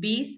20,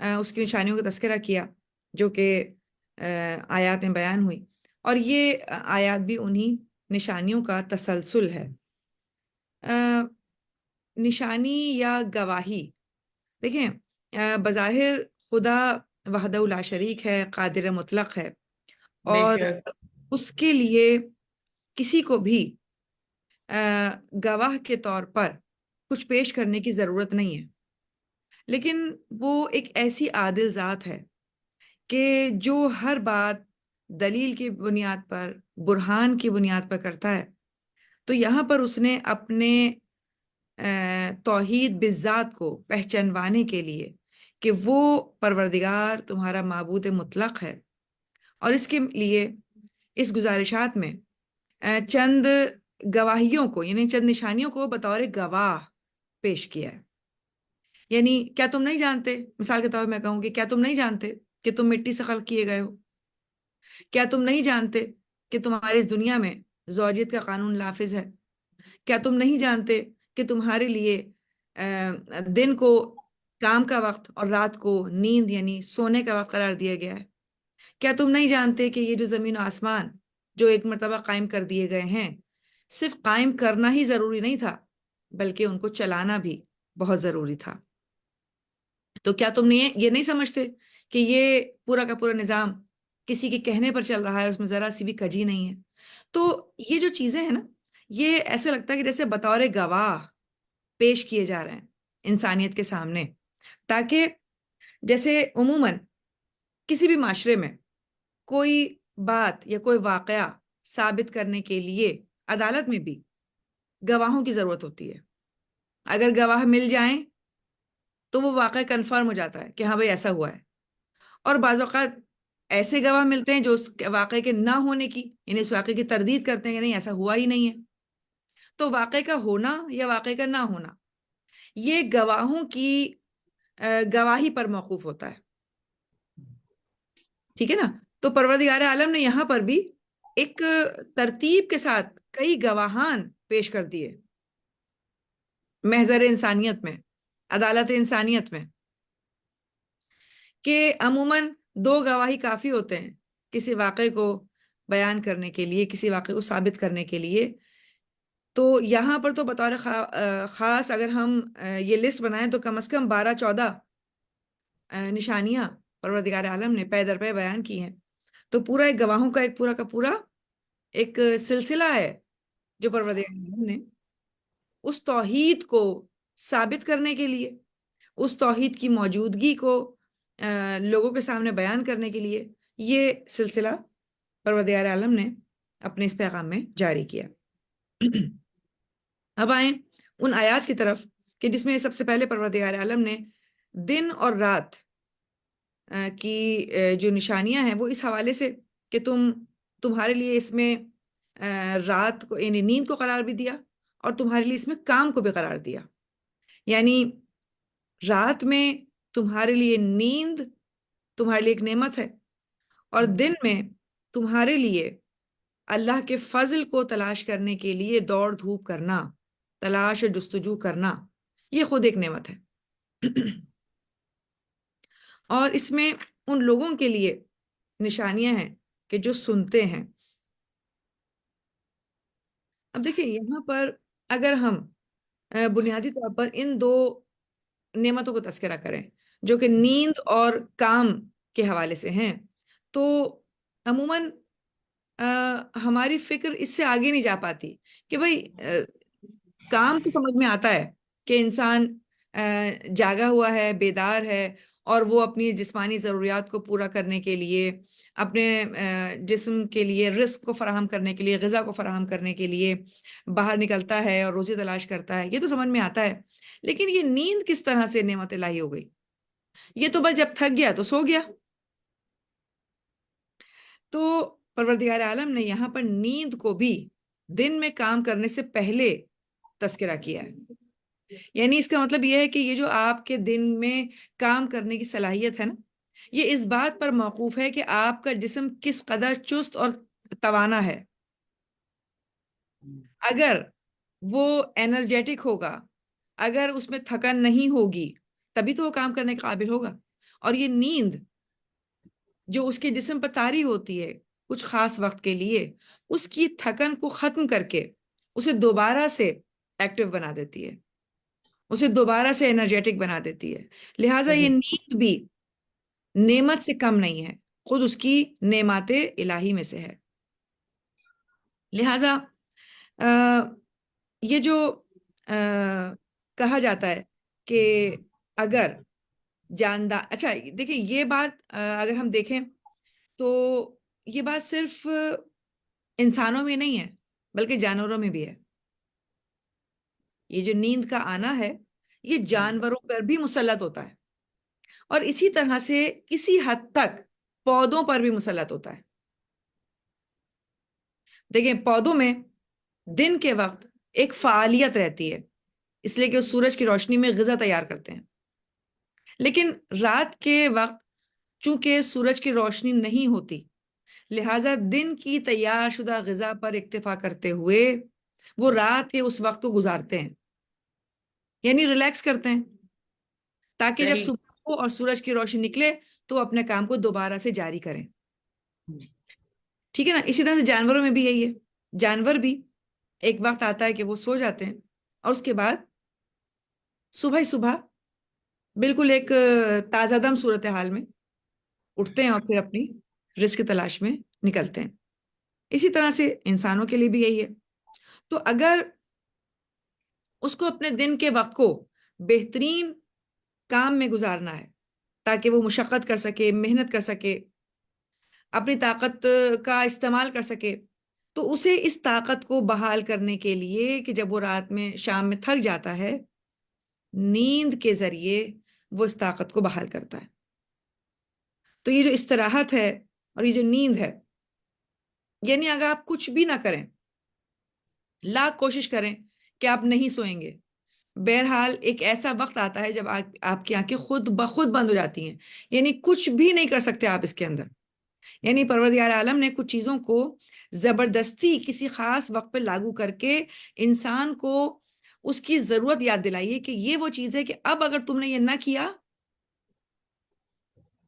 اس کی نشانیوں کا تذکرہ کیا جو کہ آیات میں بیان ہوئی، اور یہ آیات بھی انہی نشانیوں کا تسلسل ہے۔ نشانی یا گواہی، دیکھیں بظاہر خدا وحدہ لا شریک ہے، قادر مطلق ہے، بے اور شک اس کے لیے کسی کو بھی گواہ کے طور پر کچھ پیش کرنے کی ضرورت نہیں ہے، لیکن وہ ایک ایسی عادل ذات ہے کہ جو ہر بات دلیل کی بنیاد پر، برہان کی بنیاد پر کرتا ہے۔ تو یہاں پر اس نے اپنے توحید بالذات کو پہچانوانے کے لیے کہ وہ پروردگار تمہارا معبود مطلق ہے، اور اس کے لیے اس گزارشات میں چند گواہیوں کو، یعنی چند نشانیوں کو بطور گواہ پیش کیا ہے۔ یعنی کیا تم نہیں جانتے، مثال کے طور پر میں کہوں کہ کیا تم نہیں جانتے کہ تم مٹی سے خلق کیے گئے ہو؟ کیا تم نہیں جانتے کہ تمہارے اس دنیا میں زوجیت کا قانون نافذ ہے؟ کیا تم نہیں جانتے کہ تمہارے لیے دن کو کام کا وقت اور رات کو نیند یعنی سونے کا وقت قرار دیا گیا ہے؟ کیا تم نہیں جانتے کہ یہ جو زمین و آسمان جو ایک مرتبہ قائم کر دیے گئے ہیں، صرف قائم کرنا ہی ضروری نہیں تھا بلکہ ان کو چلانا بھی بہت ضروری تھا؟ تو کیا تم یہ نہیں سمجھتے کہ یہ پورا کا پورا نظام کسی کے کہنے پر چل رہا ہے، اس میں ذرا سی بھی کجی نہیں ہے؟ تو یہ جو چیزیں ہیں نا، یہ ایسے لگتا ہے کہ جیسے بطور گواہ پیش کیے جا رہے ہیں انسانیت کے سامنے، تاکہ جیسے عموماً کسی بھی معاشرے میں کوئی بات یا کوئی واقعہ ثابت کرنے کے لیے عدالت میں بھی گواہوں کی ضرورت ہوتی ہے۔ اگر گواہ مل جائیں تو وہ واقعہ کنفرم ہو جاتا ہے کہ ہاں بھائی ایسا ہوا ہے، اور بعض اوقات ایسے گواہ ملتے ہیں جو اس واقعے کے نہ ہونے کی، یعنی اس واقعے کی تردید کرتے ہیں کہ نہیں ایسا ہوا ہی نہیں ہے۔ تو واقعے کا ہونا یا واقعے کا نہ ہونا یہ گواہوں کی گواہی پر موقوف ہوتا ہے، ٹھیک ہے نا؟ تو پروردگار عالم نے یہاں پر بھی ایک ترتیب کے ساتھ کئی گواہان پیش کر دیے محضر انسانیت میں، عدالت انسانیت میں، کہ عموماً دو گواہی کافی ہوتے ہیں کسی واقعے کو بیان کرنے کے لیے، کسی واقعے کو ثابت کرنے کے لیے۔ تو یہاں پر تو بطور خاص اگر ہم یہ لسٹ بنائیں تو کم از کم 12-14 نشانیاں پروردگار عالم نے پے در پے بیان کی ہیں۔ تو پورا ایک گواہوں کا ایک پورا کا پورا ایک سلسلہ ہے جو پروردگار عالم نے اس توحید کو ثابت کرنے کے لیے، اس توحید کی موجودگی کو لوگوں کے سامنے بیان کرنے کے لیے یہ سلسلہ پروردگار عالم نے اپنے اس پیغام میں جاری کیا۔ اب آئیں ان آیات کی طرف کہ جس میں سب سے پہلے پروردگار عالم نے دن اور رات کی جو نشانیاں ہیں وہ اس حوالے سے کہ تمہارے لیے اس میں رات کو یعنی نیند کو قرار بھی دیا، اور تمہارے لیے اس میں کام کو بھی قرار دیا۔ یعنی رات میں تمہارے لیے نیند تمہارے لیے ایک نعمت ہے، اور دن میں تمہارے لیے اللہ کے فضل کو تلاش کرنے کے لیے دوڑ دھوپ کرنا، تلاش اور جستجو کرنا، یہ خود ایک نعمت ہے۔ اور اس میں ان لوگوں کے لیے نشانیاں ہیں کہ جو سنتے ہیں۔ اب دیکھیں یہاں پر اگر ہم بنیادی طور پر ان دو نعمتوں کو تذکرہ کریں جو کہ نیند اور کام کے حوالے سے ہیں، تو عموماً ہماری فکر اس سے آگے نہیں جا پاتی کہ بھائی کام تو سمجھ میں آتا ہے کہ انسان جاگا ہوا ہے، بیدار ہے، اور وہ اپنی جسمانی ضروریات کو پورا کرنے کے لیے، اپنے جسم کے لیے رزق کو فراہم کرنے کے لیے، غذا کو فراہم کرنے کے لیے باہر نکلتا ہے اور روزی تلاش کرتا ہے، یہ تو سمجھ میں آتا ہے۔ لیکن یہ نیند کس طرح سے نعمت الہی ہو گئی؟ یہ تو بس جب تھک گیا تو سو گیا۔ تو پروردگار عالم نے یہاں پر نیند کو بھی دن میں کام کرنے سے پہلے تذکرہ کیا ہے۔ یعنی اس کا مطلب یہ ہے کہ یہ جو آپ کے دن میں کام کرنے کی صلاحیت ہے نا، یہ اس بات پر موقوف ہے کہ آپ کا جسم کس قدر چست اور توانا ہے۔ اگر وہ انرجیٹک ہوگا، اگر اس میں تھکن نہیں ہوگی، تبھی تو وہ کام کرنے کے قابل ہوگا۔ اور یہ نیند جو اس کے جسم پر طاری ہوتی ہے کچھ خاص وقت کے لیے، اس کی تھکن کو ختم کر کے اسے دوبارہ سے ایکٹیو بنا دیتی ہے، اسے دوبارہ سے انرجیٹک بنا دیتی ہے. لہٰذا یہ صحیح. نیند بھی نعمت سے کم نہیں ہے، خود اس کی نعمات الہی میں سے ہے. لہٰذا یہ جو کہا جاتا ہے کہ اگر جاندار، اچھا دیکھیں یہ بات اگر ہم دیکھیں تو یہ بات صرف انسانوں میں نہیں ہے بلکہ جانوروں میں بھی ہے. یہ جو نیند کا آنا ہے یہ جانوروں پر بھی مسلط ہوتا ہے، اور اسی طرح سے کسی حد تک پودوں پر بھی مسلط ہوتا ہے. دیکھیں پودوں میں دن کے وقت ایک فعالیت رہتی ہے، اس لیے کہ وہ سورج کی روشنی میں غذا تیار کرتے ہیں. لیکن رات کے وقت چونکہ سورج کی روشنی نہیں ہوتی، لہٰذا دن کی تیار شدہ غذا پر اکتفا کرتے ہوئے وہ رات کے اس وقت کو گزارتے ہیں، یعنی ریلیکس کرتے ہیں تاکہ جب صحیح. صبح ہو اور سورج کی روشنی نکلے تو اپنے کام کو دوبارہ سے جاری کریں. ٹھیک ہے نا؟ اسی طرح سے جانوروں میں بھی یہی ہے. جانور بھی ایک وقت آتا ہے کہ وہ سو جاتے ہیں اور اس کے بعد صبح ہی صبح بالکل ایک تازہ دم صورتحال میں اٹھتے ہیں اور پھر اپنی رزق کی تلاش میں نکلتے ہیں. اسی طرح سے انسانوں کے لیے بھی یہی ہے. تو اگر اس کو اپنے دن کے وقت کو بہترین کام میں گزارنا ہے تاکہ وہ مشقت کر سکے، محنت کر سکے، اپنی طاقت کا استعمال کر سکے، تو اسے اس طاقت کو بحال کرنے کے لیے کہ جب وہ رات میں شام میں تھک جاتا ہے، نیند کے ذریعے وہ اس طاقت کو بحال کرتا ہے. تو یہ جو استراحت ہے اور یہ جو نیند ہے، یعنی اگر آپ کچھ بھی نہ کریں، لاکھ کوشش کریں کہ آپ نہیں سوئیں گے، بہرحال ایک ایسا وقت آتا ہے جب آپ کی آنکھیں خود بخود بند ہو جاتی ہیں، یعنی کچھ بھی نہیں کر سکتے آپ اس کے اندر. یعنی پروردگار عالم نے کچھ چیزوں کو زبردستی کسی خاص وقت پہ لاگو کر کے انسان کو اس کی ضرورت یاد دلائی ہے کہ یہ وہ چیز ہے کہ اب اگر تم نے یہ نہ کیا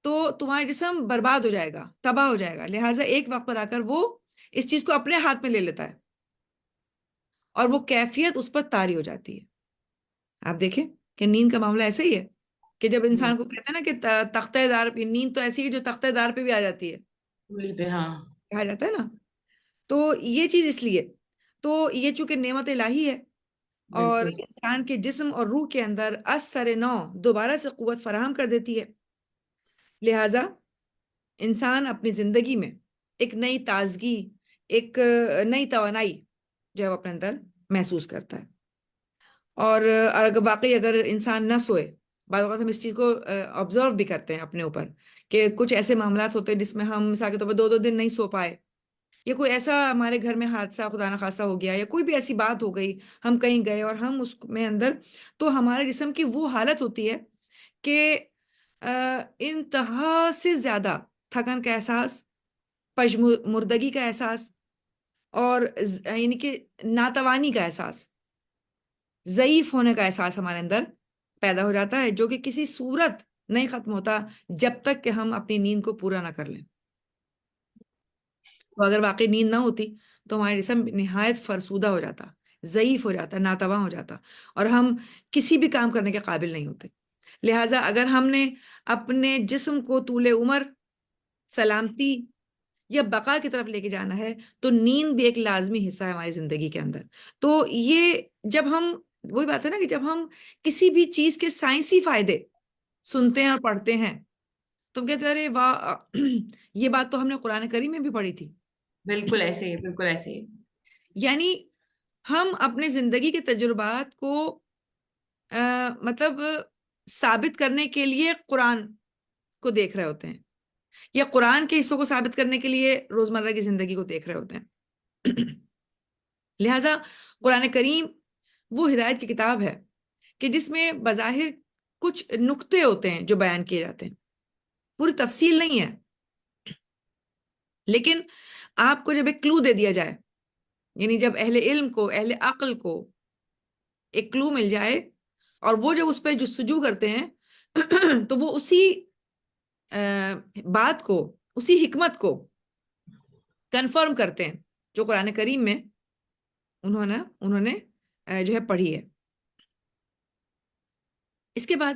تو تمہارا جسم برباد ہو جائے گا، تباہ ہو جائے گا. لہٰذا ایک وقت پر آ کر وہ اس چیز کو اپنے ہاتھ میں لے لیتا ہے اور وہ کیفیت اس پر طاری ہو جاتی ہے. آپ دیکھیں کہ نیند کا معاملہ ایسا ہی ہے کہ جب انسان کو کہتے ہیں نا کہ تختہ دار پہ نیند تو ایسی ہے جو تختہ دار پہ بھی آ جاتی ہے، پولی پہ. ہاں. کہا جاتا ہے نا. تو یہ چیز اس لیے، تو یہ چونکہ نعمت الہی ہے اور بالکل. انسان کے جسم اور روح کے اندر از سر نو دوبارہ سے قوت فراہم کر دیتی ہے. لہٰذا انسان اپنی زندگی میں ایک نئی تازگی، ایک نئی توانائی جو ہے وہ اپنے اندر محسوس کرتا ہے. اور اگر واقعی اگر انسان نہ سوئے، بعض اوقات ہم اس چیز کو آبزرو بھی کرتے ہیں اپنے اوپر کہ کچھ ایسے معاملات ہوتے ہیں جس میں ہم مثال کے طور پر 2 دن نہیں سو پائے، یا کوئی ایسا ہمارے گھر میں حادثہ خدا نخواستہ ہو گیا، یا کوئی بھی ایسی بات ہو گئی، ہم کہیں گئے اور ہم اس میں اندر، تو ہمارے جسم کی وہ حالت ہوتی ہے کہ انتہا سے زیادہ تھکن کا احساس، پژمردگی کا احساس، اور یعنی کہ ناتوانی کا احساس، ضعیف ہونے کا احساس ہمارے اندر پیدا ہو جاتا ہے، جو کہ کسی صورت نہیں ختم ہوتا جب تک کہ ہم اپنی نیند کو پورا نہ کر لیں. تو اگر واقعی نیند نہ ہوتی تو ہمارا جسم نہایت فرسودہ ہو جاتا، ضعیف ہو جاتا، ناتواں ہو جاتا، اور ہم کسی بھی کام کرنے کے قابل نہیں ہوتے. لہٰذا اگر ہم نے اپنے جسم کو طول عمر، سلامتی یا بقا کی طرف لے کے جانا ہے تو نیند بھی ایک لازمی حصہ ہے ہماری زندگی کے اندر. تو یہ جب ہم، وہی بات ہے نا کہ جب ہم کسی بھی چیز کے سائنسی فائدے سنتے ہیں اور پڑھتے ہیں تو ہم کہتے ہیں ارے واہ، یہ بات تو ہم نے قرآن کریم میں بھی پڑھی تھی. بالکل ایسے ہی، بالکل ایسے ہی. یعنی ہم اپنے زندگی کے تجربات کو مطلب ثابت کرنے کے لیے قرآن کو دیکھ رہے ہوتے ہیں، یا قرآن کے حصوں کو ثابت کرنے کے لیے روزمرہ کی زندگی کو دیکھ رہے ہوتے ہیں. لہٰذا قرآن کریم وہ ہدایت کی کتاب ہے کہ جس میں بظاہر کچھ نقطے ہوتے ہیں جو بیان کیے جاتے ہیں، پوری تفصیل نہیں ہے، لیکن آپ کو جب ایک کلو دے دیا جائے، یعنی جب اہل علم کو، اہل عقل کو ایک کلو مل جائے اور وہ جب اس پہ جستجو کرتے ہیں تو وہ اسی بات کو, اسی حکمت کو کنفرم کرتے ہیں جو قرآن کریم میں انہوں نے جو ہے پڑھی ہے. اس کے بعد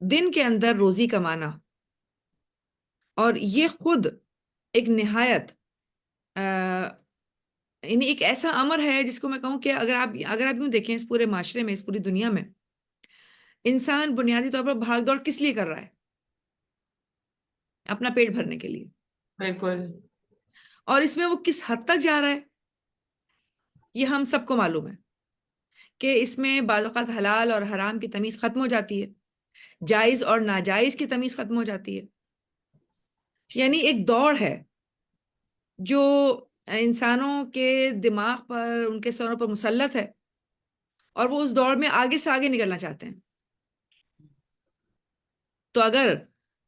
دن کے اندر روزی کمانا, اور یہ خود ایک نہایت یعنی ایک ایسا امر ہے جس کو میں کہوں کہ اگر آپ یوں دیکھیں اس پورے معاشرے میں, اس پوری دنیا میں, انسان بنیادی طور پر بھاگ دوڑ کس لیے کر رہا ہے؟ اپنا پیٹ بھرنے کے لیے. بالکل. اور اس میں وہ کس حد تک جا رہا ہے یہ ہم سب کو معلوم ہے کہ اس میں بعض اوقات حلال اور حرام کی تمیز ختم ہو جاتی ہے, جائز اور ناجائز کی تمیز ختم ہو جاتی ہے. یعنی ایک دوڑ ہے جو انسانوں کے دماغ پر, ان کے سروں پر مسلط ہے, اور وہ اس دوڑ میں آگے سے آگے نکلنا چاہتے ہیں. تو اگر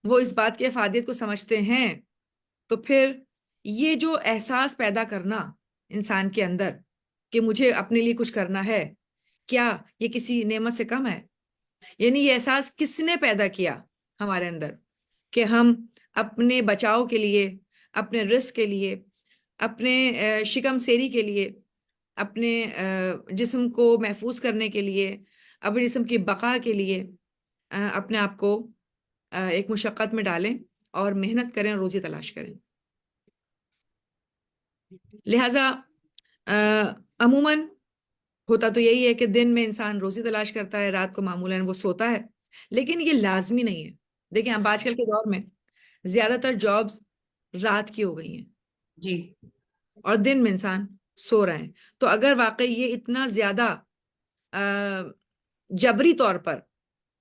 وہ اس بات کی افادیت کو سمجھتے ہیں تو پھر یہ جو احساس پیدا کرنا انسان کے اندر کہ مجھے اپنے لیے کچھ کرنا ہے, کیا یہ کسی نعمت سے کم ہے؟ یعنی یہ احساس کس نے پیدا کیا ہمارے اندر کہ ہم اپنے بچاؤ کے لیے, اپنے رزق کے لیے, اپنے شکم سیری کے لیے, اپنے جسم کو محفوظ کرنے کے لیے, اپنے جسم کی بقا کے لیے اپنے آپ کو ایک مشقت میں ڈالیں اور محنت کریں, روزی تلاش کریں. لہٰذا عموماً ہوتا تو یہی ہے کہ دن میں انسان روزی تلاش کرتا ہے, رات کو معمولاً وہ سوتا ہے, لیکن یہ لازمی نہیں ہے. دیکھیں اب آج کل کے دور میں زیادہ تر جابز رات کی ہو گئی ہیں جی, اور دن میں انسان سو رہے ہیں. تو اگر واقعی یہ اتنا زیادہ جبری طور پر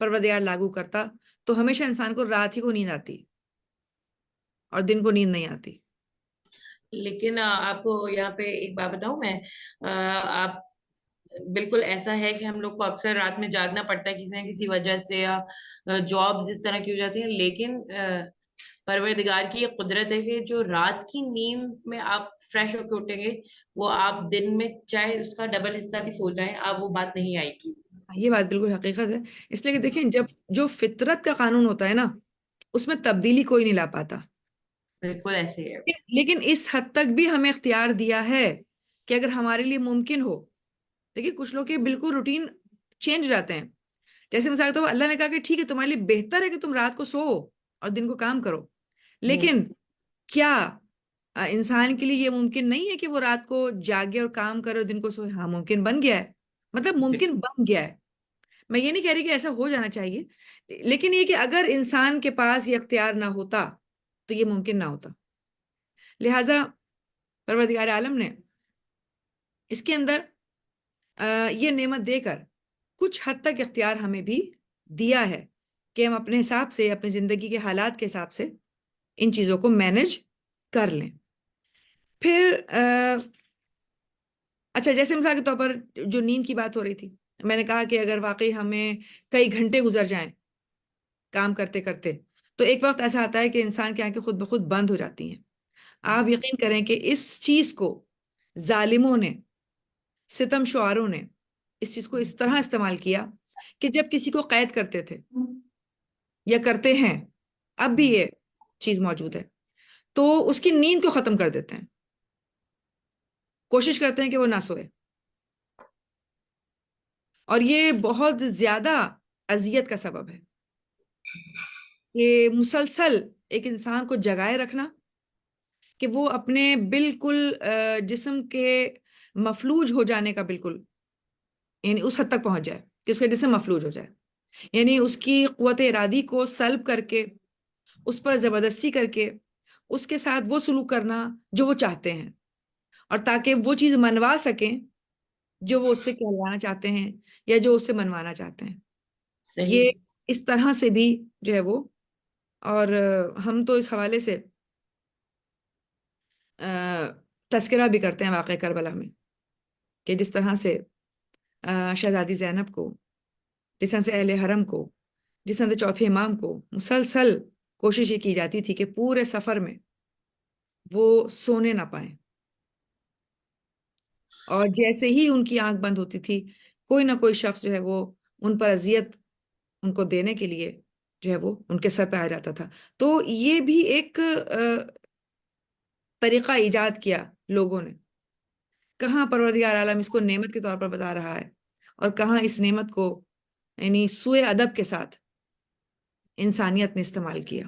پروردگار لاگو کرتا تو ہمیشہ انسان کو رات ہی کو نیند آتی اور دن کو نیند نہیں آتی. لیکن آپ کو یہاں پہ ایک بات بتاؤں میں, آپ بالکل ایسا ہے کہ ہم لوگ کو اکثر رات میں جاگنا پڑتا ہے کسی نہ کسی وجہ سے, یا جابز اس طرح کی ہو جاتی ہیں, لیکن پروردگار کی یہ قدرت ہے کہ جو رات کی نیند میں آپ فریش ہو کے اٹھیں گے, وہ آپ دن میں چاہے اس کا ڈبل حصہ بھی سو جائیں, آپ وہ بات نہیں آئے گی. یہ بات بالکل حقیقت ہے. اس لیے کہ دیکھیں جب جو فطرت کا قانون ہوتا ہے نا, اس میں تبدیلی کوئی نہیں لا پاتا. بالکل ایسے ہے. لیکن اس حد تک بھی ہمیں اختیار دیا ہے کہ اگر ہمارے لیے ممکن ہو, دیکھیں کچھ لوگ کے بالکل روٹین چینج رہتے ہیں. جیسے مثال کے طور پر اللہ نے کہا کہ ٹھیک ہے تمہارے لیے بہتر ہے کہ تم رات کو سو اور دن کو کام کرو, لیکن کیا انسان کے لیے یہ ممکن نہیں ہے کہ وہ رات کو جاگے اور کام کرے اور دن کو سوئے؟ ہاں ممکن بن گیا ہے, مطلب ممکن بن گیا ہے. میں یہ نہیں کہہ رہی کہ ایسا ہو جانا چاہیے, لیکن یہ کہ اگر انسان کے پاس یہ اختیار نہ ہوتا تو یہ ممکن نہ ہوتا. لہٰذا پروردگار عالم نے اس کے اندر یہ نعمت دے کر کچھ حد تک اختیار ہمیں بھی دیا ہے کہ ہم اپنے حساب سے, اپنی زندگی کے حالات کے حساب سے ان چیزوں کو مینج کر لیں. پھر اچھا, جیسے مثال کے طور پر جو نیند کی بات ہو رہی تھی, میں نے کہا کہ اگر واقعی ہمیں کئی گھنٹے گزر جائیں کام کرتے کرتے تو ایک وقت ایسا آتا ہے کہ انسان کی آنکھیں خود بخود بند ہو جاتی ہیں. آپ یقین کریں کہ اس چیز کو ظالموں نے, ستم شعاروں نے اس چیز کو اس طرح استعمال کیا کہ جب کسی کو قید کرتے تھے یا کرتے ہیں, اب بھی یہ چیز موجود ہے, تو اس کی نیند کو ختم کر دیتے ہیں, کوشش کرتے ہیں کہ وہ نہ سوئے. اور یہ بہت زیادہ اذیت کا سبب ہے کہ مسلسل ایک انسان کو جگائے رکھنا کہ وہ اپنے بالکل جسم کے مفلوج ہو جانے کا بالکل, یعنی اس حد تک پہنچ جائے کہ اس کا جسم مفلوج ہو جائے, یعنی اس کی قوت ارادی کو سلب کر کے, اس پر زبردستی کر کے اس کے ساتھ وہ سلوک کرنا جو وہ چاہتے ہیں, اور تاکہ وہ چیز منوا سکیں جو وہ اس سے کہلوانا چاہتے ہیں یا جو اس سے منوانا چاہتے ہیں. صحیح. یہ اس طرح سے بھی جو ہے وہ, اور ہم تو اس حوالے سے تذکرہ بھی کرتے ہیں واقعہ کربلا میں کہ جس طرح سے شہزادی زینب کو, جس طرح سے اہل حرم کو, جس طرح سے چوتھے امام کو مسلسل کوشش یہ کی جاتی تھی کہ پورے سفر میں وہ سونے نہ پائیں, اور جیسے ہی ان کی آنکھ بند ہوتی تھی کوئی نہ کوئی شخص جو ہے وہ ان پر اذیت ان کو دینے کے لیے جو ہے وہ ان کے سر پہ آ جاتا تھا. تو یہ بھی ایک طریقہ ایجاد کیا لوگوں نے. کہاں پروردگار عالم اس کو نعمت کے طور پر بتا رہا ہے اور کہاں اس نعمت کو یعنی سوء ادب کے ساتھ انسانیت نے استعمال کیا.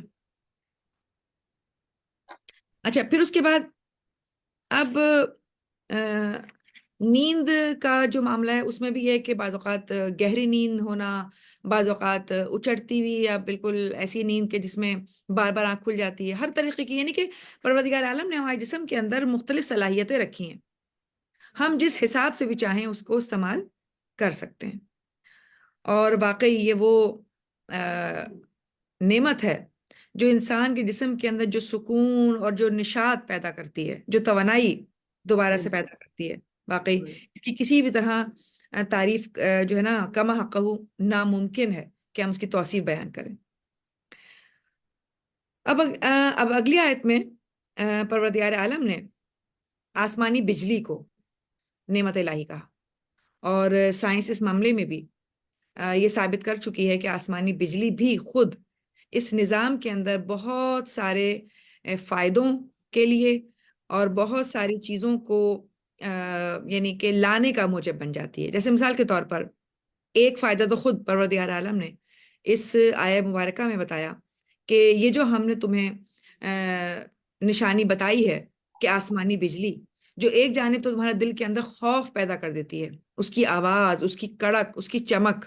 اچھا پھر اس کے بعد اب نیند کا جو معاملہ ہے اس میں بھی یہ کہ بعض اوقات گہری نیند ہونا، بعض اوقات اچڑتی ہوئی یا بالکل ایسی نیند کے جس میں بار بار آنکھ کھل جاتی ہے، ہر طریقے کی. یعنی کہ پروردگار عالم نے ہمارے جسم کے اندر مختلف صلاحیتیں رکھی ہیں، ہم جس حساب سے بھی چاہیں اس کو استعمال کر سکتے ہیں. اور واقعی یہ وہ نعمت ہے جو انسان کے جسم کے اندر جو سکون اور جو نشاط پیدا کرتی ہے، جو توانائی دوبارہ سے پیدا کرتی ہے. واقعی اس کی کسی بھی طرح تعریف جو ہے نا کما حقہ ناممکن ہے کہ ہم اس کی توصیف بیان کریں. اب اگلی آیت میں پروردگار عالم نے آسمانی بجلی کو نعمت الہی کہا، اور سائنس اس معاملے میں بھی یہ ثابت کر چکی ہے کہ آسمانی بجلی بھی خود اس نظام کے اندر بہت سارے فائدوں کے لیے اور بہت ساری چیزوں کو یعنی کہ لانے کا موجب بن جاتی ہے. جیسے مثال کے طور پر ایک فائدہ تو خود پروردگار عالم نے اس آیہ مبارکہ میں بتایا کہ یہ جو ہم نے تمہیں نشانی بتائی ہے کہ آسمانی بجلی جو ایک جانب تو تمہارا دل کے اندر خوف پیدا کر دیتی ہے، اس کی آواز، اس کی کڑک، اس کی چمک،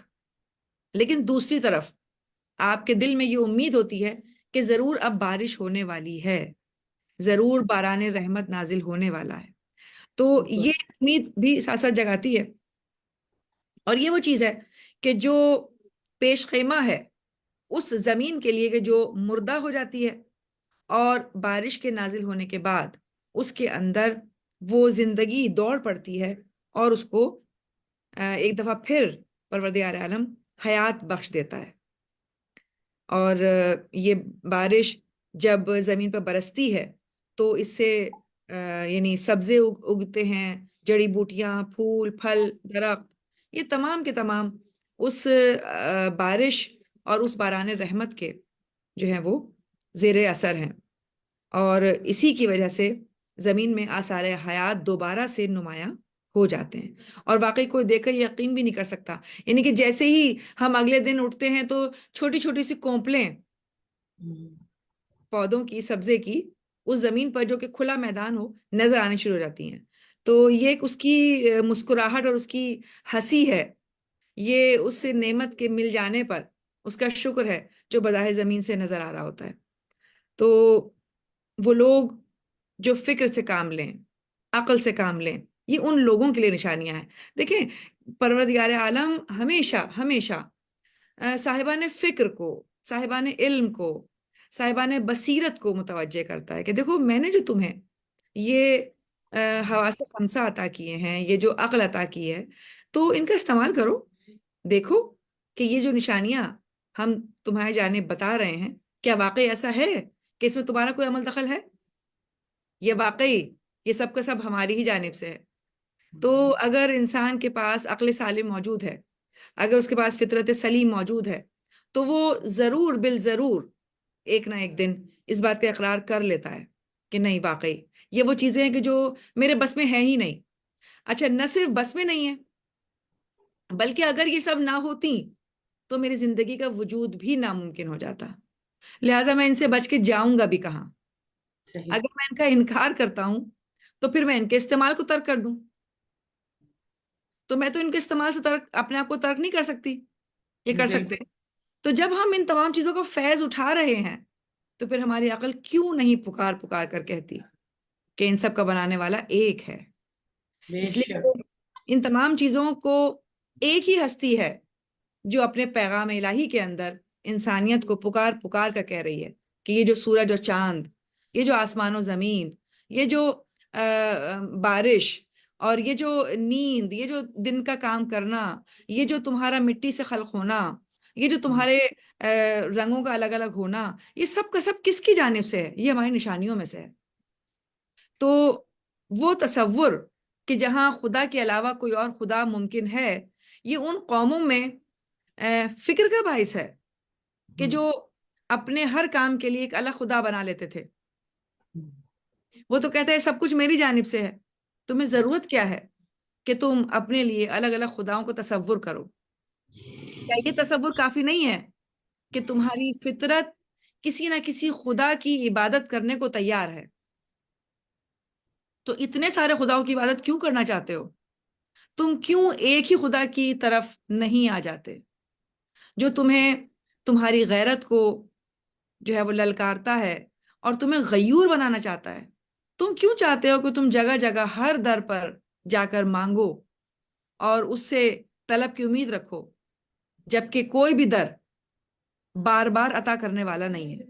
لیکن دوسری طرف آپ کے دل میں یہ امید ہوتی ہے کہ ضرور اب بارش ہونے والی ہے، ضرور باران رحمت نازل ہونے والا ہے. تو یہ امید بھی ساتھ ساتھ جگاتی ہے. اور یہ وہ چیز ہے کہ جو پیش خیمہ ہے اس زمین کے لیے کہ جو مردہ ہو جاتی ہے، اور بارش کے نازل ہونے کے بعد اس کے اندر وہ زندگی دوڑ پڑتی ہے اور اس کو ایک دفعہ پھر پروردگار عالم حیات بخش دیتا ہے. اور یہ بارش جب زمین پر برستی ہے تو اس سے یعنی سبزے اگتے ہیں، جڑی بوٹیاں، پھول، پھل، درخت، یہ تمام کے تمام اس بارش اور اس باران رحمت کے جو ہیں وہ زیر اثر ہیں. اور اسی کی وجہ سے زمین میں آثار حیات دوبارہ سے نمایاں ہو جاتے ہیں. اور واقعی کوئی دیکھ کر یقین بھی نہیں کر سکتا، یعنی کہ جیسے ہی ہم اگلے دن اٹھتے ہیں تو چھوٹی چھوٹی سی کونپلیں پودوں کی، سبزے کی، اس زمین پر جو کہ کھلا میدان ہو نظر آنے شروع ہو جاتی ہیں. تو یہ اس کی مسکراہٹ اور اس کی ہنسی ہے، یہ اس سے نعمت کے مل جانے پر اس کا شکر ہے جو بظاہر زمین سے نظر آ رہا ہوتا ہے. تو وہ لوگ جو فکر سے کام لیں، عقل سے کام لیں، یہ ان لوگوں کے لیے نشانیاں ہیں. دیکھیں پروردگار عالم ہمیشہ ہمیشہ صاحبان فکر کو، صاحبان علم کو، صاحبان بصیرت کو متوجہ کرتا ہے کہ دیکھو میں نے جو تمہیں یہ حواس خمسہ عطا کیے ہیں، یہ جو عقل عطا کی ہے، تو ان کا استعمال کرو. دیکھو کہ یہ جو نشانیاں ہم تمہارے جانب بتا رہے ہیں کیا واقعی ایسا ہے کہ اس میں تمہارا کوئی عمل دخل ہے، یہ واقعی یہ سب کا سب ہماری ہی جانب سے ہے. تو اگر انسان کے پاس عقل سالم موجود ہے، اگر اس کے پاس فطرت سلیم موجود ہے، تو وہ ضرور بالضرور ایک نہ ایک دن اس بات کا اقرار کر لیتا ہے کہ نہیں واقعی یہ وہ چیزیں ہیں کہ جو میرے بس میں ہیں ہی نہیں. اچھا نہ صرف بس میں نہیں ہے بلکہ اگر یہ سب نہ ہوتی تو میری زندگی کا وجود بھی ناممکن ہو جاتا، لہٰذا میں ان سے بچ کے جاؤں گا بھی کہاں. اگر میں ان کا انکار کرتا ہوں تو پھر میں ان کے استعمال کو ترک کر دوں، تو میں تو ان کے استعمال سے اپنے آپ کو ترک نہیں کر سکتی، یہ کر سکتے. تو جب ہم ان تمام چیزوں کو فیض اٹھا رہے ہیں تو پھر ہماری عقل کیوں نہیں پکار پکار کر کہتی کہ ان سب کا بنانے والا ایک ہے. اس لیے ان تمام چیزوں کو ایک ہی ہستی ہے جو اپنے پیغام الہی کے اندر انسانیت کو پکار پکار کر کہہ رہی ہے کہ یہ جو سورج اور چاند، یہ جو آسمان و زمین، یہ جو بارش اور یہ جو نیند، یہ جو دن کا کام کرنا، یہ جو تمہارا مٹی سے خلق ہونا، یہ جو تمہارے رنگوں کا الگ الگ ہونا، یہ سب کا سب کس کی جانب سے ہے؟ یہ ہماری نشانیوں میں سے ہے. تو وہ تصور کہ جہاں خدا کے علاوہ کوئی اور خدا ممکن ہے، یہ ان قوموں میں فکر کا باعث ہے کہ جو اپنے ہر کام کے لیے ایک الگ خدا بنا لیتے تھے. وہ تو کہتا ہے سب کچھ میری جانب سے ہے, تمہیں ضرورت کیا ہے کہ تم اپنے لیے الگ الگ خداؤں کو تصور کرو؟ کیا یہ تصور کافی نہیں ہے کہ تمہاری فطرت کسی نہ کسی خدا کی عبادت کرنے کو تیار ہے؟ تو اتنے سارے خداؤں کی عبادت کیوں کرنا چاہتے ہو؟ تم کیوں ایک ہی خدا کی طرف نہیں آ جاتے جو تمہیں تمہاری غیرت کو جو ہے وہ للکارتا ہے اور تمہیں غیور بنانا چاہتا ہے؟ تم کیوں چاہتے ہو کہ تم جگہ جگہ ہر در پر جا کر مانگو اور اس سے طلب کی امید رکھو جبکہ کوئی بھی در بار بار عطا کرنے والا نہیں ہے؟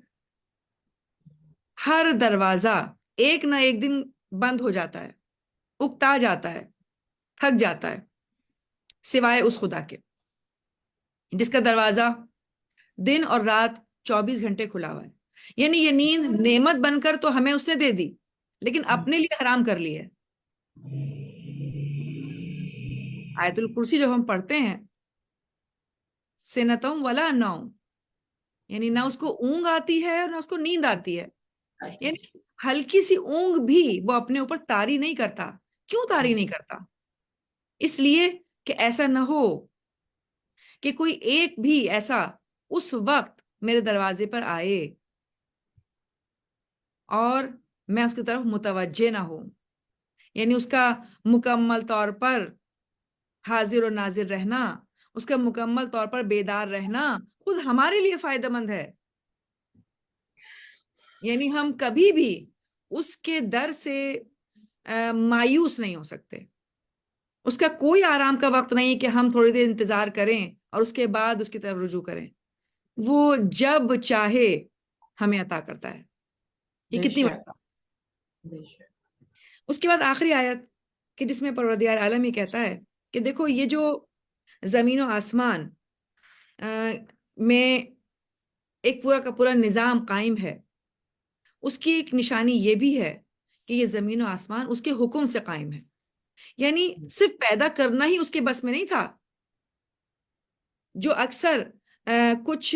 ہر دروازہ ایک نہ ایک دن بند ہو جاتا ہے, اکتا جاتا ہے, تھک جاتا ہے, سوائے اس خدا کے جس کا دروازہ دن اور رات 24 گھنٹے کھلا ہوا ہے. یعنی یہ نیند نعمت بن کر تو ہمیں اس نے دے دی, لیکن اپنے لیے حرام کر لی ہے. آیت الکرسی جب ہم پڑھتے ہیں, سنتم ولا نوم, یعنی نہ اس کو اونگ آتی ہے اور نہ اس کو نیند آتی ہے. یعنی ہلکی سی اونگ بھی وہ اپنے اوپر طاری نہیں کرتا. کیوں طاری نہیں کرتا؟ اس لیے کہ ایسا نہ ہو کہ کوئی ایک بھی ایسا اس وقت میرے دروازے پر آئے اور میں اس کی طرف متوجہ نہ ہوں. یعنی اس کا مکمل طور پر حاضر و ناظر رہنا, اس کا مکمل طور پر بیدار رہنا خود ہمارے لیے فائدہ مند ہے. یعنی ہم کبھی بھی اس کے در سے مایوس نہیں ہو سکتے. اس کا کوئی آرام کا وقت نہیں کہ ہم تھوڑی دیر انتظار کریں اور اس کے بعد اس کی طرف رجوع کریں. وہ جب چاہے ہمیں عطا کرتا ہے. یہ کتنی بات. اس کے بعد آخری آیت کہ جس میں پروردگار عالم یہ کہتا ہے کہ دیکھو یہ جو زمین و آسمان میں ایک پورا کا پورا نظام قائم ہے, اس کی ایک نشانی یہ بھی ہے کہ یہ زمین و آسمان اس کے حکم سے قائم ہے. یعنی صرف پیدا کرنا ہی اس کے بس میں نہیں تھا. جو اکثر کچھ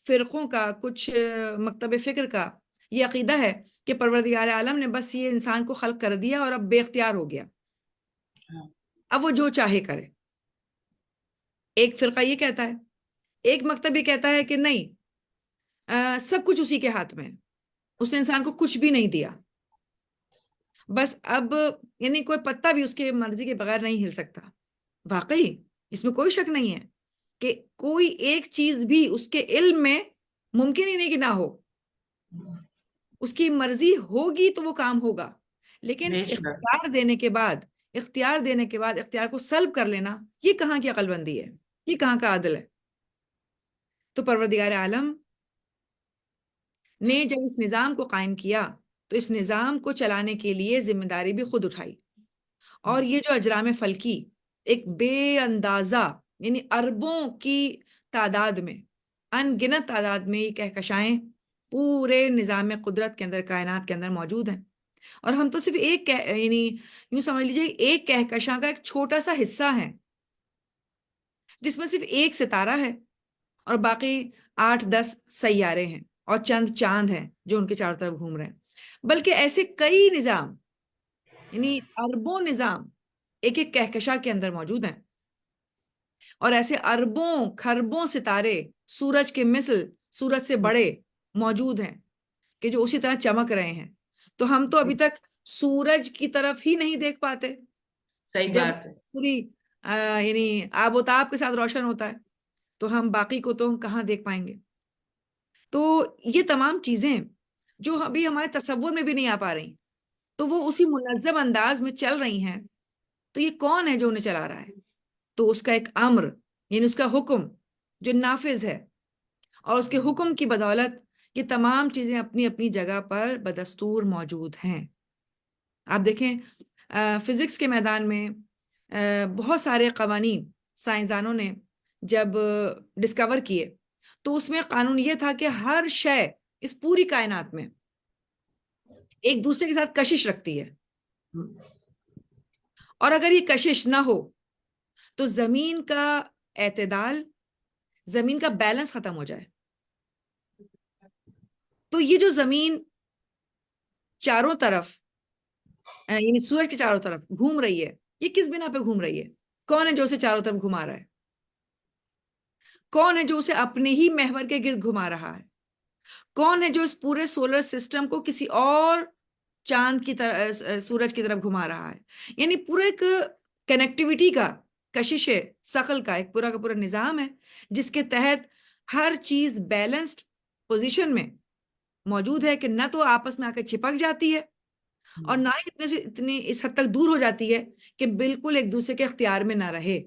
فرقوں کا, کچھ مکتب فکر کا یہ عقیدہ ہے کہ پروردگار عالم نے بس یہ انسان کو خلق کر دیا اور اب بے اختیار ہو گیا, اب وہ جو چاہے کرے. ایک فرقہ یہ کہتا ہے, ایک مکتب یہ کہتا ہے کہ نہیں, سب کچھ اسی کے ہاتھ میں, اس نے انسان کو کچھ بھی نہیں دیا, بس اب یعنی کوئی پتا بھی اس کے مرضی کے بغیر نہیں ہل سکتا. واقعی اس میں کوئی شک نہیں ہے کہ کوئی ایک چیز بھی اس کے علم میں ممکن ہی نہیں کہ نہ ہو. اس کی مرضی ہوگی تو وہ کام ہوگا, لیکن اختیار دینے کے بعد اختیار کو سلب کر لینا, یہ کہاں کی عقل بندی ہے, یہ کہاں کا عدل ہے. تو پروردگار عالم نے جب اس نظام کو قائم کیا تو اس نظام کو چلانے کے لیے ذمہ داری بھی خود اٹھائی. اور یہ جو اجرام فلکی ایک بے اندازہ یعنی اربوں کی تعداد میں, ان گنت تعداد میں یہ کہکشائیں پورے نظام قدرت کے اندر, کائنات کے اندر موجود ہیں. اور ہم تو صرف ایک یعنی یوں سمجھ لیجیے ایک کہکشاں کا ایک چھوٹا سا حصہ ہے جس میں صرف ایک ستارہ ہے اور باقی 8-10 سیارے ہیں اور چند چاند ہیں جو ان کے چاروں طرف گھوم رہے ہیں. بلکہ ایسے کئی نظام یعنی اربوں نظام ایک ایک کہکشاں کے اندر موجود ہیں, اور ایسے اربوں کھربوں ستارے سورج کے مثل, سورج سے بڑے موجود ہیں کہ جو اسی طرح چمک رہے ہیں. تو ہم تو ابھی تک سورج کی طرف ہی نہیں دیکھ پاتے. صحیح جب بات ہے. پوری یعنی آب و تاب کے ساتھ روشن ہوتا ہے تو ہم باقی کو تو کہاں دیکھ پائیں گے. تو یہ تمام چیزیں جو ابھی ہمارے تصور میں بھی نہیں آ پا رہی, تو وہ اسی منظم انداز میں چل رہی ہیں. تو یہ کون ہے جو انہیں چلا رہا ہے؟ تو اس کا ایک امر یعنی اس کا حکم جو نافذ ہے, اور اس کے حکم کی بدولت یہ تمام چیزیں اپنی اپنی جگہ پر بدستور موجود ہیں. آپ دیکھیں فزکس کے میدان میں بہت سارے قوانین سائنسدانوں نے جب ڈسکور کیے تو اس میں قانون یہ تھا کہ ہر شے اس پوری کائنات میں ایک دوسرے کے ساتھ کشش رکھتی ہے, اور اگر یہ کشش نہ ہو تو زمین کا اعتدال, زمین کا بیلنس ختم ہو جائے. تو یہ جو زمین چاروں طرف یعنی سورج کے چاروں طرف گھوم رہی ہے، یہ کس بنا پہ گھوم رہی ہے؟ کون ہے جو اسے چاروں طرف گھما رہا ہے؟ کون ہے جو اسے اپنے ہی محور کے گرد گھما رہا ہے؟ کون ہے جو اس پورے سولر سسٹم کو کسی اور چاند کی طرف، سورج کی طرف گھما رہا ہے؟ یعنی پورا ایک کنیکٹیوٹی کا، کشش ثقل کا ایک پورا کا پورا نظام ہے، جس کے تحت ہر چیز بیلنسڈ پوزیشن میں موجود ہے، کہ نہ تو آپس میں آ کے چپک جاتی ہے اور نہ ہی اتنی اس حد تک دور ہو جاتی ہے کہ بالکل ایک دوسرے کے اختیار میں نہ رہے۔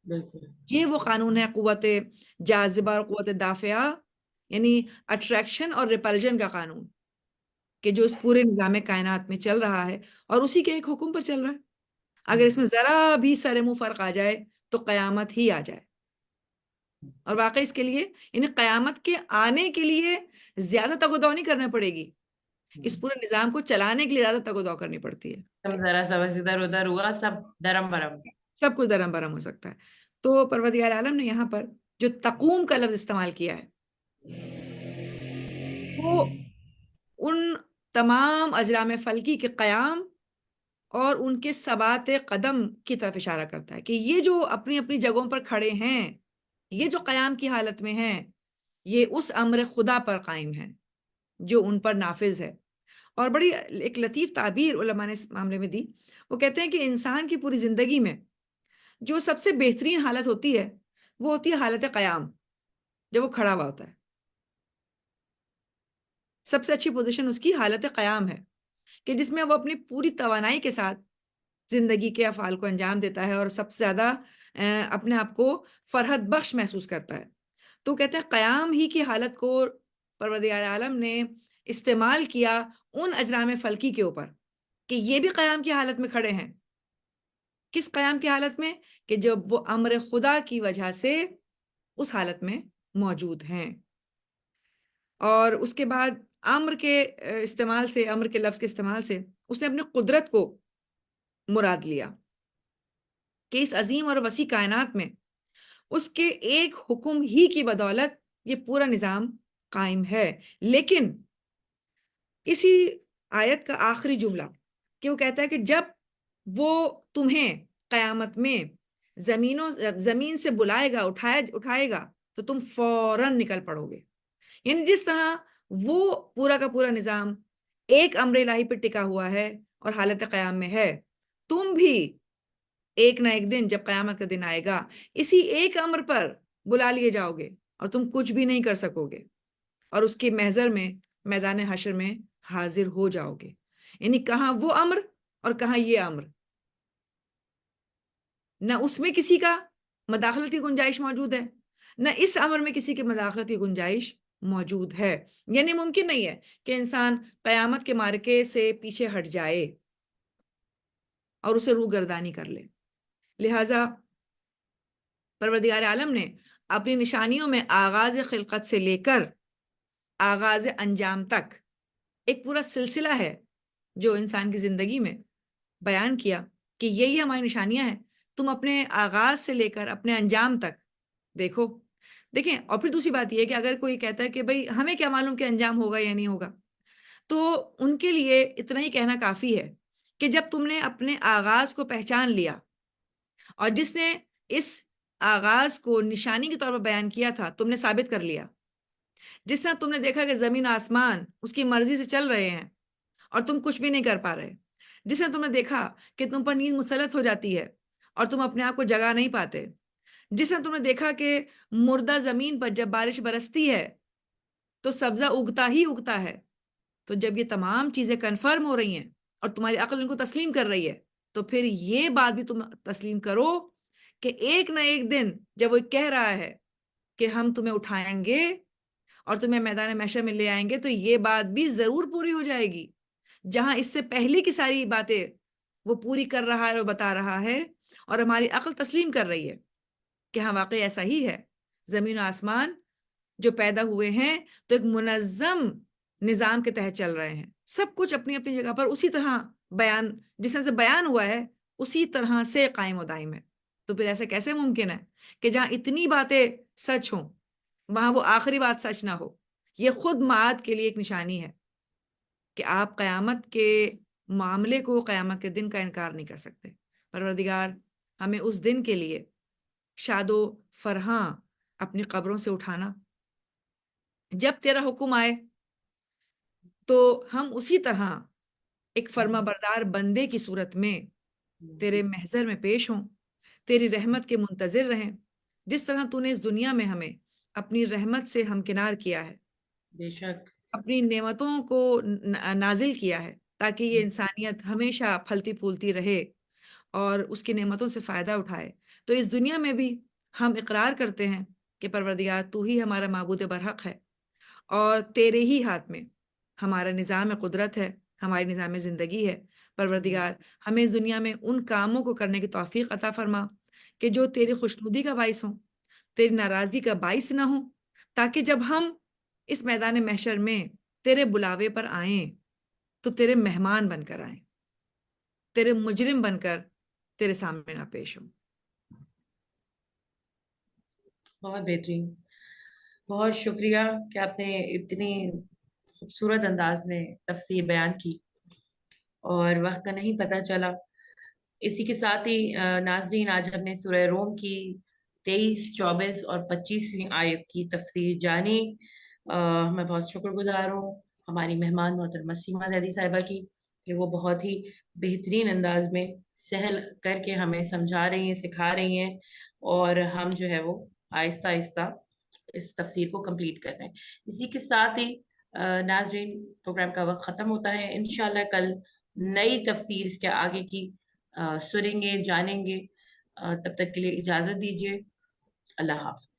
بالکل یہ وہ قانون ہے قوت جاذبہ اور قوت دافعہ، یعنی اٹریکشن اور ریپلجن کا قانون، کہ جو اس پورے نظام کائنات میں چل رہا ہے اور اسی کے ایک حکم پر چل رہا ہے۔ اگر اس میں ذرا بھی سر منہ فرق آ جائے تو قیامت ہی آ جائے۔ اور واقعی اس کے لیے یعنی قیامت کے آنے کے لیے زیادہ تگ و دو نہیں کرنا پڑے گی، اس پورے نظام کو چلانے کے لیے زیادہ تگ و دو کرنی پڑتی ہے۔ ذرا سا بس ادھر ادھر ہوا سب درم برم، سب کچھ درم برم ہو سکتا ہے۔ تو پروردگار عالم نے یہاں پر جو تقوم کا لفظ استعمال کیا ہے، وہ ان تمام اجرام فلکی کے قیام اور ان کے ثبات قدم کی طرف اشارہ کرتا ہے، کہ یہ جو اپنی اپنی جگہوں پر کھڑے ہیں، یہ جو قیام کی حالت میں ہیں، یہ اس امر خدا پر قائم ہے جو ان پر نافذ ہے۔ اور بڑی ایک لطیف تعبیر علماء نے اس معاملے میں دی، وہ کہتے ہیں کہ انسان کی پوری زندگی میں جو سب سے بہترین حالت ہوتی ہے، وہ ہوتی ہے حالت قیام، جب وہ کھڑا ہوا ہوتا ہے۔ سب سے اچھی پوزیشن اس کی حالت قیام ہے، کہ جس میں وہ اپنی پوری توانائی کے ساتھ زندگی کے افعال کو انجام دیتا ہے اور سب سے زیادہ اپنے آپ کو فرحت بخش محسوس کرتا ہے۔ تو کہتے ہیں قیام ہی کی حالت کو پروردگار عالم نے استعمال کیا ان اجرام فلکی کے اوپر، کہ یہ بھی قیام کی حالت میں کھڑے ہیں۔ کس قیام کی حالت میں؟ کہ جب وہ امر خدا کی وجہ سے اس حالت میں موجود ہیں۔ اور اس کے بعد امر کے استعمال سے، امر کے لفظ کے استعمال سے اس نے اپنی قدرت کو مراد لیا، کہ اس عظیم اور وسیع کائنات میں اس کے ایک حکم ہی کی بدولت یہ پورا نظام قائم ہے۔ لیکن اسی آیت کا آخری جملہ کہ وہ کہتا ہے کہ جب وہ تمہیں قیامت میں زمین سے بلائے گا، اٹھائے گا، تو تم فوراً نکل پڑو گے۔ یعنی جس طرح وہ پورا کا پورا نظام ایک امر الہی پہ ٹکا ہوا ہے اور حالت قیام میں ہے، تم بھی ایک نہ ایک دن جب قیامت کا دن آئے گا، اسی ایک امر پر بلا لیے جاؤ گے اور تم کچھ بھی نہیں کر سکو گے، اور اس کے محضر میں، میدان حشر میں حاضر ہو جاؤ گے۔ یعنی کہاں وہ امر اور کہاں یہ امر، نہ اس میں کسی کا مداخلت کی گنجائش موجود ہے، نہ اس امر میں کسی کی مداخلت کی گنجائش موجود ہے۔ یعنی ممکن نہیں ہے کہ انسان قیامت کے معرکے سے پیچھے ہٹ جائے اور اسے روگردانی کر لے۔ لہٰذا پروردگار عالم نے اپنی نشانیوں میں آغاز خلقت سے لے کر آغاز انجام تک ایک پورا سلسلہ ہے جو انسان کی زندگی میں بیان کیا، کہ یہی ہماری نشانیاں ہیں، تم اپنے آغاز سے لے کر اپنے انجام تک دیکھو۔ دیکھیں، اور پھر دوسری بات یہ ہے کہ اگر کوئی کہتا ہے کہ بھئی ہمیں کیا معلوم کہ انجام ہوگا یا نہیں ہوگا، تو ان کے لیے اتنا ہی کہنا کافی ہے کہ جب تم نے اپنے آغاز کو پہچان لیا، اور جس نے اس آغاز کو نشانی کے طور پر بیان کیا تھا تم نے ثابت کر لیا، جس طرح تم نے دیکھا کہ زمین آسمان اس کی مرضی سے چل رہے ہیں اور تم کچھ بھی نہیں کر پا رہے، جس طرح تم نے دیکھا کہ تم پر نیند مسلط ہو جاتی ہے اور تم اپنے آپ کو جگا نہیں پاتے، جس طرح تم نے دیکھا کہ مردہ زمین پر جب بارش برستی ہے تو سبزہ اگتا ہی اگتا ہے، تو جب یہ تمام چیزیں کنفرم ہو رہی ہیں اور تمہاری عقل ان کو تسلیم کر رہی ہے، تو پھر یہ بات بھی تم تسلیم کرو کہ ایک نہ ایک دن جب وہ کہہ رہا ہے کہ ہم تمہیں اٹھائیں گے اور تمہیں میدان محشر میں لے آئیں گے، تو یہ بات بھی ضرور پوری ہو جائے گی۔ جہاں اس سے پہلے کی ساری باتیں وہ پوری کر رہا ہے اور بتا رہا ہے، اور ہماری عقل تسلیم کر رہی ہے کہ ہاں واقعی ایسا ہی ہے، زمین و آسمان جو پیدا ہوئے ہیں تو ایک منظم نظام کے تحت چل رہے ہیں، سب کچھ اپنی اپنی جگہ پر اسی طرح بیان، جس طرح سے بیان ہوا ہے اسی طرح سے قائم و دائم ہے۔ تو پھر ایسا کیسے ممکن ہے کہ جہاں اتنی باتیں سچ ہوں وہاں وہ آخری بات سچ نہ ہو؟ یہ خود معاد کے لیے ایک نشانی ہے کہ آپ قیامت کے معاملے کو، قیامت کے دن کا انکار نہیں کر سکتے۔ پروردگار ہمیں اس دن کے لیے شاد و فرحاں اپنی قبروں سے اٹھانا، جب تیرا حکم آئے تو ہم اسی طرح ایک فرما بردار بندے کی صورت میں تیرے محضر میں پیش ہوں، تیری رحمت کے منتظر رہیں، جس طرح تو نے اس دنیا میں ہمیں اپنی رحمت سے ہمکنار کیا ہے، بے شک اپنی نعمتوں کو نازل کیا ہے تاکہ یہ انسانیت ہمیشہ پھلتی پھولتی رہے اور اس کی نعمتوں سے فائدہ اٹھائے۔ تو اس دنیا میں بھی ہم اقرار کرتے ہیں کہ پروردگار تو ہی ہمارا معبود برحق ہے، اور تیرے ہی ہاتھ میں ہمارا نظام قدرت ہے، ہماری نظام زندگی ہے۔ پروردگار ہمیں اس دنیا میں ان کاموں کو کرنے کی توفیق عطا فرما کہ جو تیری خوشنودی کا باعث ہوں، تیری ناراضگی کا باعث نہ ہوں، تاکہ جب ہم اس میدان محشر میں تیرے بلاوے پر آئیں تو تیرے مہمان بن کر آئیں، تیرے مجرم بن کر تیرے سامنے نہ پیش ہوں۔ بہت بہترین، بہت شکریہ کہ آپ نے اتنی خوبصورت انداز میں تفسیر بیان کی اور وقت کا نہیں پتہ چلا۔ اسی کے ساتھ ہی ناظرین، آج ہم نے سورہ روم کی 23، 24 اور 25ویں آیت کی تفسیر جانی۔ میں بہت شکر گزار ہوں ہماری مہمان محترمہ سیما زیدی صاحبہ کی کہ وہ بہت ہی بہترین انداز میں سہل کر کے ہمیں سمجھا رہی ہیں، سکھا رہی ہیں، اور ہم جو ہے وہ آہستہ آہستہ اس تفسیر کو کمپلیٹ کر رہے ہیں۔ اسی کے ساتھ ہی ناظرین، پروگرام کا وقت ختم ہوتا ہے۔ انشاءاللہ کل نئی تفسیر اس کے آگے کی سنیں گے، جانیں گے۔ تب تک کے لیے اجازت دیجیے۔ اللہ حافظ۔